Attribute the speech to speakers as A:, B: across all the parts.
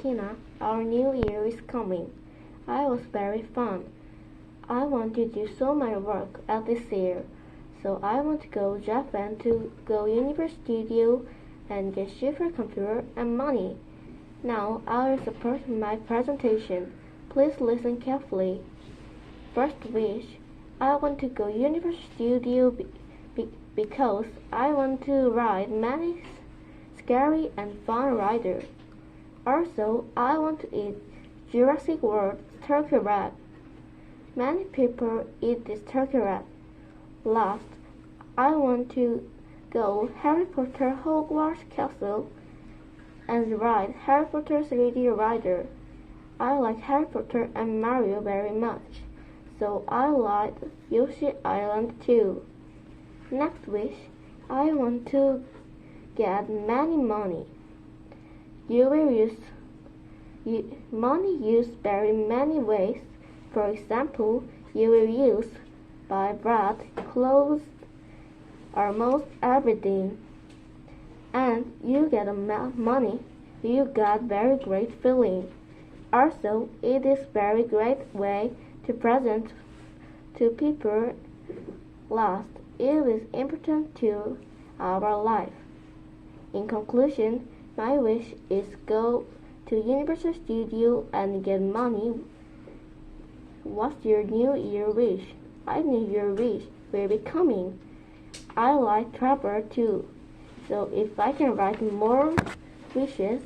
A: Kina, our new year is coming. I was very fun. I want to do so much work at this year. So I want to go Japan to go Universal Studio and get cheaper computer and money. Now I will support my presentation. Please listen carefully. First wish, I want to go Universal Studio because I want to ride many scary and fun riders. Also, I want to eat Jurassic World turkey wrap. Many people eat this turkey wrap. Last, I want to go Harry Potter Hogwarts Castle and ride Harry Potter 3D rider. I like Harry Potter and Mario very much, so I like Yoshi Island too. Next wish, I want to get many money. You will use money used very many ways. For example, you will use buy bread, clothes, almost everything. And you get money, you got very great feeling. Also, it is very great way to present to people. Last, it is important to our life. In conclusion, my wish is go to Universal Studio and get money. What's your New Year wish? I know your wish will be coming. I like travel too, so if I can write more wishes,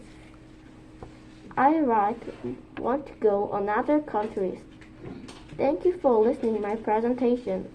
A: I want to go on other countries. Thank you for listening to my presentation.